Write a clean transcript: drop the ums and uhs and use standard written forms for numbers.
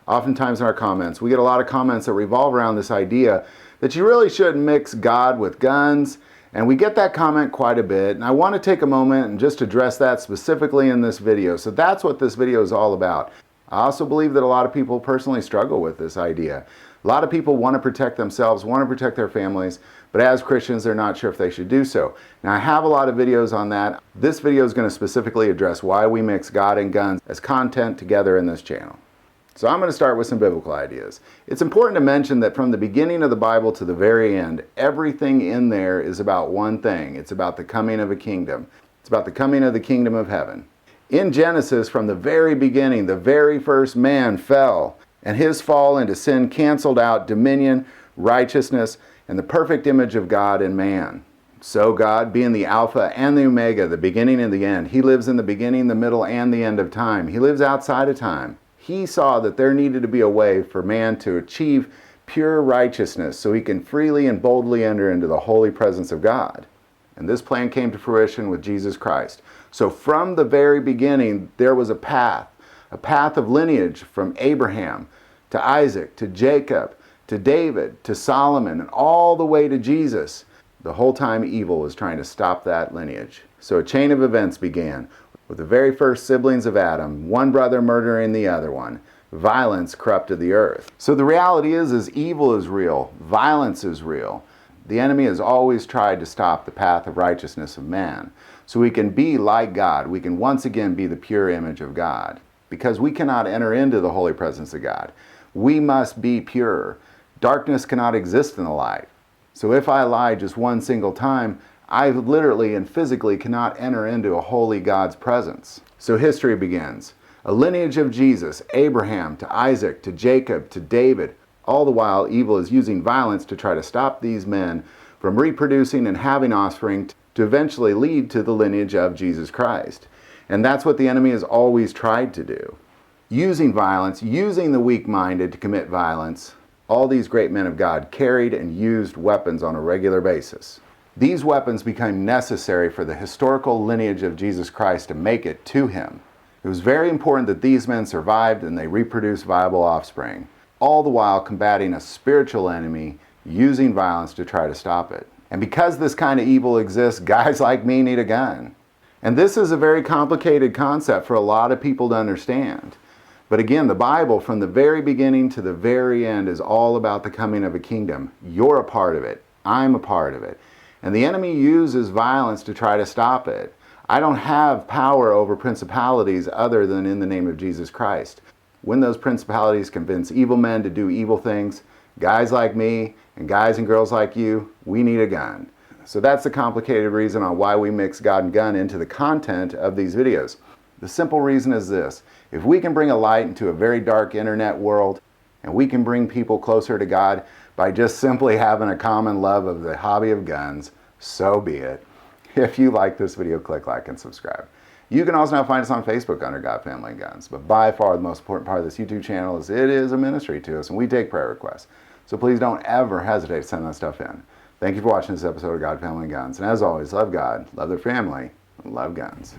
Oftentimes in our comments, we get a lot of comments that revolve around this idea that you really shouldn't mix God with guns, and we get that comment quite a bit, and I want to take a moment and just address that specifically in this video. So that's what this video is all about. I also believe that a lot of people personally struggle with this idea. A lot of people want to protect themselves, want to protect their families, but as Christians, they're not sure if they should do so. Now, I have a lot of videos on that. This video is going to specifically address why we mix God and guns as content together in this channel. So I'm going to start with some biblical ideas. It's important to mention that from the beginning of the Bible to the very end, everything in there is about one thing. It's about the coming of a kingdom. It's about the coming of the kingdom of heaven. In Genesis, from the very beginning, the very first man fell, and his fall into sin canceled out dominion, righteousness, and the perfect image of God in man. So God, being the Alpha and the Omega, the beginning and the end, He lives in the beginning, the middle, and the end of time. He lives outside of time. He saw that there needed to be a way for man to achieve pure righteousness so he can freely and boldly enter into the holy presence of God. And this plan came to fruition with Jesus Christ. So from the very beginning, there was a path of lineage from Abraham to Isaac to Jacob to David to Solomon and all the way to Jesus. The whole time evil was trying to stop that lineage. So a chain of events began with the very first siblings of Adam, one brother murdering the other one. Violence corrupted the earth. So the reality is evil is real. Violence is real. The enemy has always tried to stop the path of righteousness of man. So we can be like God. We can once again be the pure image of God. Because we cannot enter into the holy presence of God. We must be pure. Darkness cannot exist in the light. So if I lie just one single time, I literally and physically cannot enter into a holy God's presence. So history begins. A lineage of Jesus, Abraham to Isaac to Jacob to David. All the while, evil is using violence to try to stop these men from reproducing and having offspring to eventually lead to the lineage of Jesus Christ. And that's what the enemy has always tried to do. Using violence, using the weak-minded to commit violence, all these great men of God carried and used weapons on a regular basis. These weapons became necessary for the historical lineage of Jesus Christ to make it to Him. It was very important that these men survived and they reproduced viable offspring, all the while combating a spiritual enemy using violence to try to stop it. And because this kind of evil exists, guys like me need a gun. And this is a very complicated concept for a lot of people to understand. But again, the Bible from the very beginning to the very end is all about the coming of a kingdom. You're a part of it. I'm a part of it. And the enemy uses violence to try to stop it. I don't have power over principalities other than in the name of Jesus Christ. When those principalities convince evil men to do evil things, guys like me and guys and girls like you, we need a gun. So that's the complicated reason on why we mix God and gun into the content of these videos. The simple reason is this: if we can bring a light into a very dark internet world, and we can bring people closer to God by just simply having a common love of the hobby of guns, so be it. If you like this video, click like and subscribe. You can also now find us on Facebook under God, Family, and Guns. But by far the most important part of this YouTube channel is it is a ministry to us, and we take prayer requests. So please don't ever hesitate to send that stuff in. Thank you for watching this episode of God, Family, and Guns. And as always, love God, love their family, and love guns.